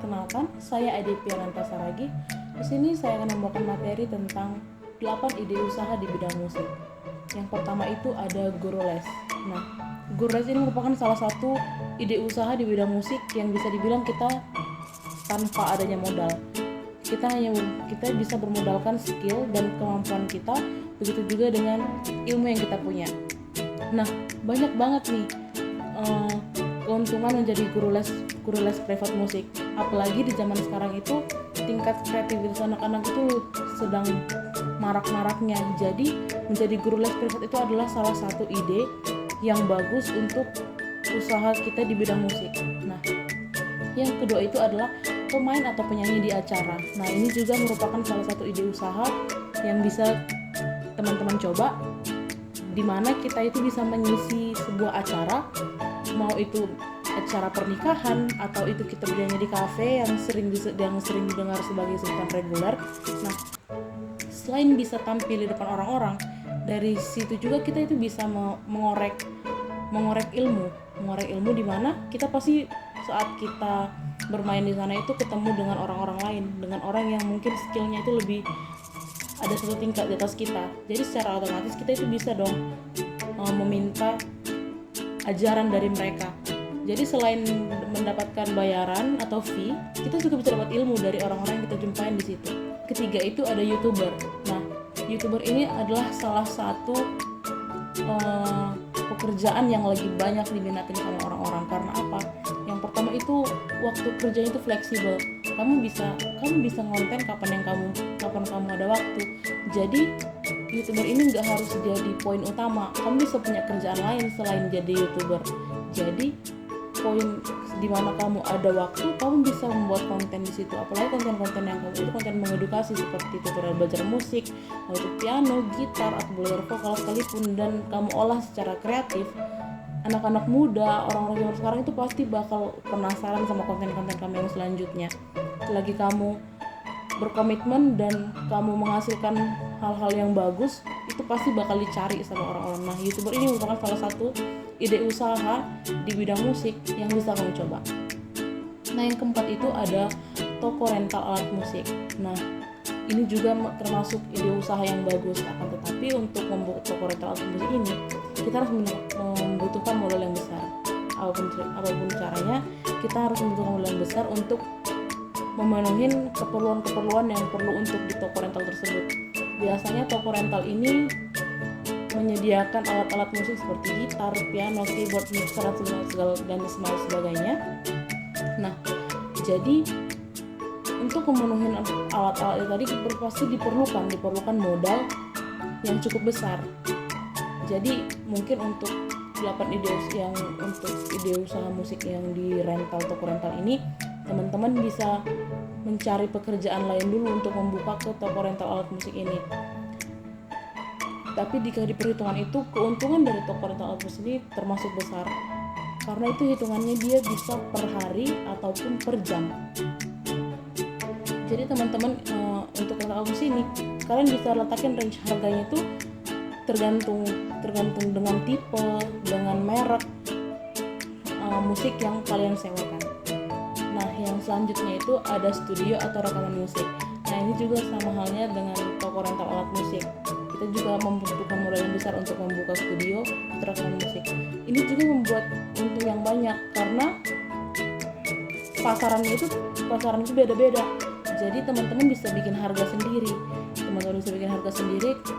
Perkenalkan, saya Ade Piananta Saragi. Di sini saya akan membawakan materi tentang 8 ide usaha di bidang musik. Yang pertama itu ada guru les. Nah, guru les ini merupakan salah satu ide usaha di bidang musik yang bisa dibilang kita tanpa adanya modal. Kita bisa bermodalkan skill dan kemampuan kita, begitu juga dengan ilmu yang kita punya. Nah, banyak banget nih keuntungan menjadi guru les privat musik. Apalagi di zaman sekarang itu tingkat kreativitas anak-anak itu sedang marak-maraknya. Jadi menjadi guru les privat itu adalah salah satu ide yang bagus untuk usaha kita di bidang musik. Nah, yang kedua itu adalah pemain atau penyanyi di acara. Nah, ini juga merupakan salah satu ide usaha yang bisa teman-teman coba, di mana kita itu bisa mengisi sebuah acara, mau itu acara pernikahan atau itu kita bernyanyi di kafe yang sering didengar sebagai sebutan reguler. Nah, selain bisa tampil di depan orang-orang, dari situ juga kita itu bisa mengorek ilmu di mana kita pasti saat kita bermain di sana itu ketemu dengan orang-orang lain, dengan orang yang mungkin skillnya itu lebih ada satu tingkat di atas kita. Jadi secara otomatis kita itu bisa dong meminta ajaran dari mereka. Jadi selain mendapatkan bayaran atau fee, kita juga bisa dapat ilmu dari orang-orang yang kita jumpain di situ. Ketiga itu ada YouTuber. Nah, YouTuber ini adalah salah satu pekerjaan yang lagi banyak diminatin sama orang-orang. Karena apa? Yang pertama itu waktu kerjanya itu fleksibel. Kamu bisa ngonten kapan kamu ada waktu. Jadi YouTuber ini nggak harus jadi poin utama. Kamu bisa punya kerjaan lain selain jadi YouTuber. Jadi poin di mana kamu ada waktu, kamu bisa membuat konten di situ. Apalagi konten-konten yang kamu itu konten mengedukasi seperti tutorial belajar musik, atau piano, gitar, atau belajar vokal sekalipun, dan kamu olah secara kreatif. Anak-anak muda, orang-orang yang sekarang itu pasti bakal penasaran sama konten-konten kamu yang selanjutnya. Selagi kamu berkomitmen dan kamu menghasilkan hal-hal yang bagus, itu pasti bakal dicari sama orang-orang. Nah, YouTuber ini merupakan salah satu ide usaha di bidang musik yang bisa kamu coba. Nah, yang keempat itu ada toko rental alat musik. Nah, ini juga termasuk ide usaha yang bagus. Akan tetapi untuk membuat toko rental alat musik ini, kita harus membutuhkan modal yang besar. Apapun caranya, kita harus membutuhkan modal yang besar untuk memenuhi keperluan yang perlu untuk di toko rental tersebut. Biasanya toko rental ini menyediakan alat-alat musik seperti gitar, piano, keyboard, mixer, dan sebagainya. Nah, jadi untuk memenuhi alat-alat itu tadi pasti diperlukan modal yang cukup besar. Jadi mungkin untuk 8 ide usaha musik yang di toko rental ini, teman-teman bisa mencari pekerjaan lain dulu untuk membuka ke toko rental alat musik ini. Tapi jika di perhitungan itu, keuntungan dari toko rental alat musik ini termasuk besar, karena itu hitungannya dia bisa per hari ataupun per jam. Jadi teman-teman, untuk rental alat musik ini kalian bisa letakin range harganya itu tergantung dengan tipe, dengan merek musik yang kalian sewakan. Nah, yang selanjutnya itu ada studio atau rekaman musik. Nah, ini juga sama halnya dengan toko rental alat musik. Kita juga membutuhkan modal yang besar untuk membuka studio atau rekaman musik. Ini juga membuat untung yang banyak karena pasaran itu beda-beda. Jadi teman-teman bisa bikin harga sendiri.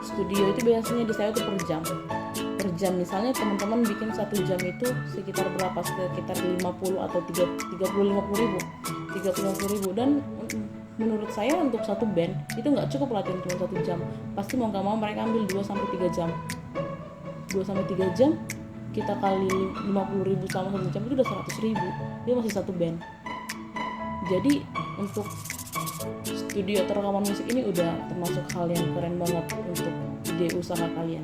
Studio itu biasanya disewa itu per jam. Misalnya teman-teman bikin 1 jam itu sekitar berapa? Sekitar 50 atau 50 ribu. Dan menurut saya untuk satu band itu nggak cukup latihan cuma 1 jam. Pasti mau nggak mau mereka ambil 2-3 jam. 2-3 jam kita kali 50 ribu selama 1 jam itu udah 100 ribu. Dia masih satu band. Jadi untuk studio atau rekaman musik ini udah termasuk hal yang keren banget untuk ide usaha kalian.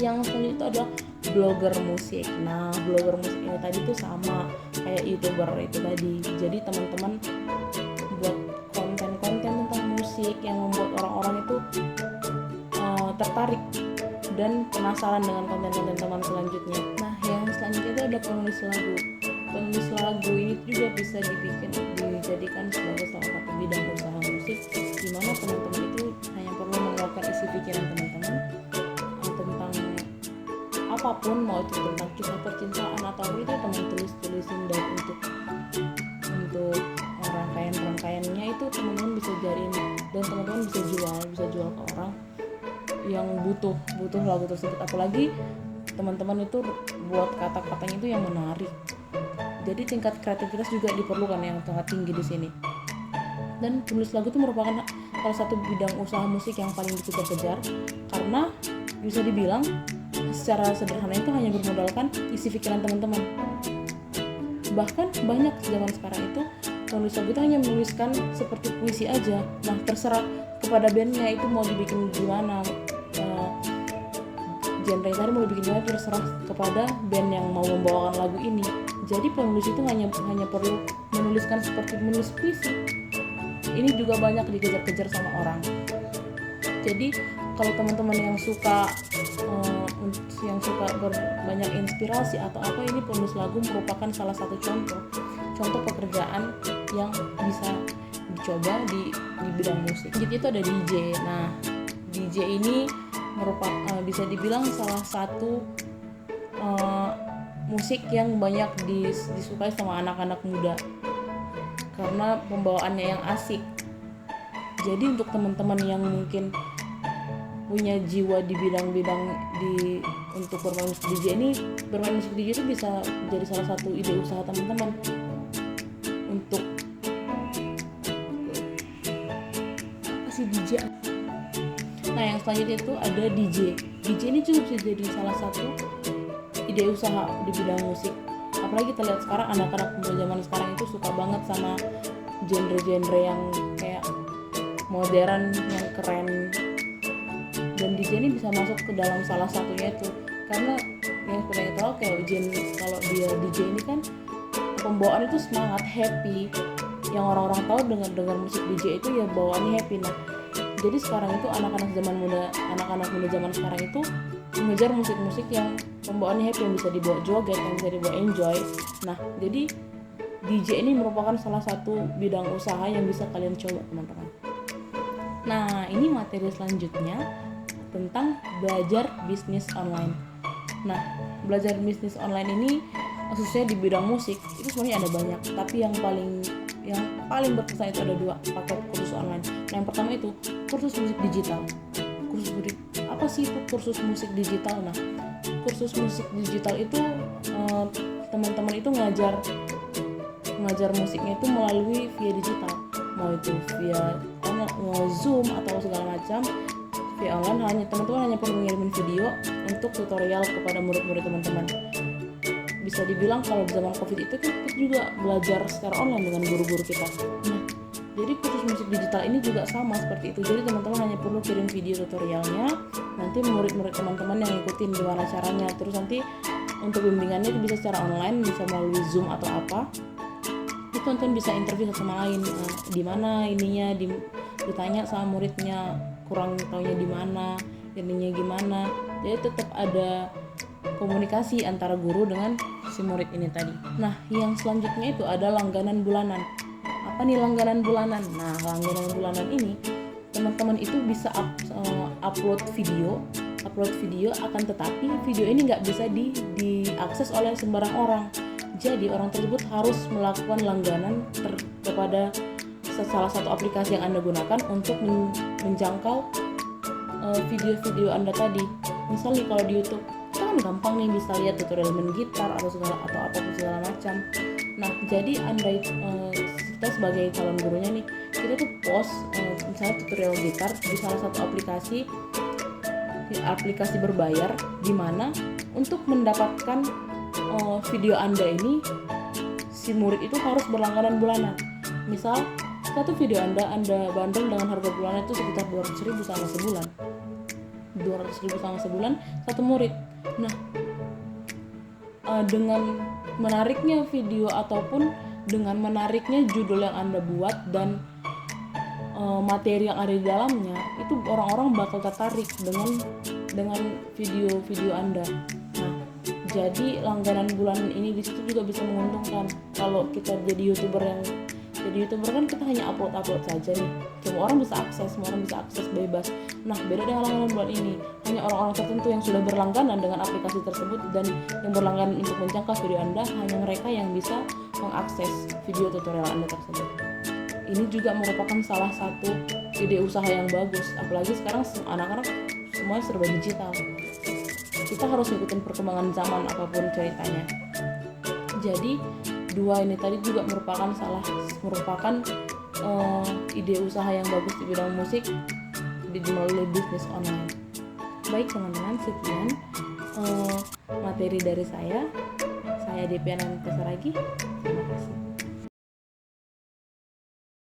Yang selanjutnya adalah blogger musik. Nah, blogger musik ini tadi tuh sama kayak YouTuber itu tadi. Jadi teman-teman buat konten-konten tentang musik yang membuat orang-orang itu tertarik dan penasaran dengan konten-konten teman selanjutnya. Nah, yang selanjutnya itu ada penulis lagu. Penulis lagu ini juga bisa dibikin di jadikan sebagai salah satu bidang usaha musik, di mana teman-teman itu hanya perlu mengeluarkan isi pikiran teman-teman tentang apapun, mau itu tentang kisah percintaan ataupun itu teman tulisin, dan untuk rangkaiannya itu teman-teman bisa jadiin, dan teman-teman bisa jual ke orang yang butuh lagu tersebut. Apalagi teman-teman itu buat kata-katanya itu yang menarik. Jadi tingkat kreativitas juga diperlukan yang sangat tinggi di sini. Dan penulis lagu itu merupakan salah satu bidang usaha musik yang paling dikejar-kejar, karena bisa dibilang secara sederhana itu hanya bermodalkan isi pikiran teman-teman. Bahkan banyak zaman sekarang itu penulis lagu itu hanya menuliskan seperti puisi aja. Nah, terserah kepada bandnya itu mau dibikin gimana, genre tadi mau dibikin gimana, terserah kepada band yang mau membawakan lagu ini. Jadi penulis itu hanya perlu menuliskan seperti menulis puisi. Ini juga banyak dikejar-kejar sama orang. Jadi kalau teman-teman yang suka banyak inspirasi atau apa, ini penulis lagu merupakan salah satu contoh pekerjaan yang bisa dicoba di bidang musik. Jadi itu ada DJ. Nah, DJ ini merupakan bisa dibilang salah satu musik yang banyak disukai sama anak-anak muda karena pembawaannya yang asik. Jadi untuk teman-teman yang mungkin punya jiwa di bidang-bidang untuk bermain musik DJ ini, bermain musik DJ itu bisa jadi salah satu ide usaha teman-teman untuk apa sih DJ. Nah, yang selanjutnya itu ada DJ. DJ ini juga bisa jadi salah satu ide usaha di bidang musik. Apalagi kita lihat sekarang anak-anak muda zaman sekarang itu suka banget sama genre-genre yang kayak modern, yang keren. Dan DJ ini bisa masuk ke dalam salah satunya itu, karena yang seperti tahu kalau dia DJ ini kan pembawaan itu semangat, happy. Yang orang-orang tahu dengan musik DJ itu ya bawaannya happy. Nah, jadi sekarang itu anak-anak muda zaman sekarang itu mengejar musik-musik yang pembawaannya happy, yang bisa dibawa joget, yang bisa dibawa enjoy. Nah, jadi DJ ini merupakan salah satu bidang usaha yang bisa kalian coba, teman-teman. Nah, ini materi selanjutnya tentang belajar bisnis online. Nah, belajar bisnis online ini khususnya di bidang musik itu sebenarnya ada banyak, tapi yang paling berkesan itu ada 2 paket kursus online. Nah, yang pertama itu kursus musik digital. Apa sih itu kursus musik digital? Nah, kursus musik digital itu teman-teman itu ngajar musiknya itu melalui via digital, mau itu via Zoom atau segala macam via online. Teman-teman hanya perlu mengirimin video untuk tutorial kepada murid-murid teman-teman. Bisa dibilang kalau di zaman COVID itu kan kita juga belajar secara online dengan guru-guru kita. Nah, jadi kursus musik digital ini juga sama seperti itu. Jadi teman-teman hanya perlu kirim video tutorialnya, nanti murid-murid teman-teman yang ngikutin gimana caranya. Terus nanti untuk bimbingannya itu bisa secara online, bisa melalui Zoom atau apa. Itu teman-teman bisa interview satu sama lain, di mana ininya, ditanya sama muridnya kurang taunya di mana, ininya gimana. Jadi tetap ada komunikasi antara guru dengan si murid ini tadi. Nah, yang selanjutnya itu ada langganan bulanan. Apa nih langganan bulanan? Nah, langganan bulanan ini teman-teman itu bisa upload video, akan tetapi video ini nggak bisa diakses oleh sembarang orang. Jadi orang tersebut harus melakukan langganan kepada salah satu aplikasi yang Anda gunakan untuk menjangkau video-video Anda tadi. Misalnya kalau di YouTube itu kan gampang nih, bisa lihat tutorial main gitar atau apapun segala macam. Nah, jadi kita sebagai calon gurunya nih, kita tuh post misalnya tutorial gitar di salah satu aplikasi berbayar, di mana untuk mendapatkan video Anda ini si murid itu harus berlangganan bulanan. Misal satu video Anda bandrol dengan harga bulanan itu sekitar 200.000 sama sebulan. 200.000 sama sebulan satu murid. Nah, dengan menariknya video ataupun dengan menariknya judul yang Anda buat dan materi yang ada di dalamnya, itu orang-orang bakal tertarik dengan video-video Anda. Nah, jadi langganan bulanan ini di situ juga bisa menguntungkan. Kalau kita jadi YouTuber yang Jadi YouTuber kan kita hanya upload saja nih, semua orang bisa akses bebas. Nah, beda dengan langganan bulan ini, hanya orang-orang tertentu yang sudah berlangganan dengan aplikasi tersebut dan yang berlangganan untuk menjangkau video Anda, hanya mereka yang bisa mengakses video tutorial Anda tersebut. Ini juga merupakan salah satu ide usaha yang bagus, apalagi sekarang anak-anak semuanya serba digital. Kita harus ikutin perkembangan zaman apapun ceritanya. Jadi dua ini tadi juga merupakan ide usaha yang bagus di bidang musik melalui bisnis online. Baik teman-teman, sekian materi dari saya Depiana Saragi. Terima kasih.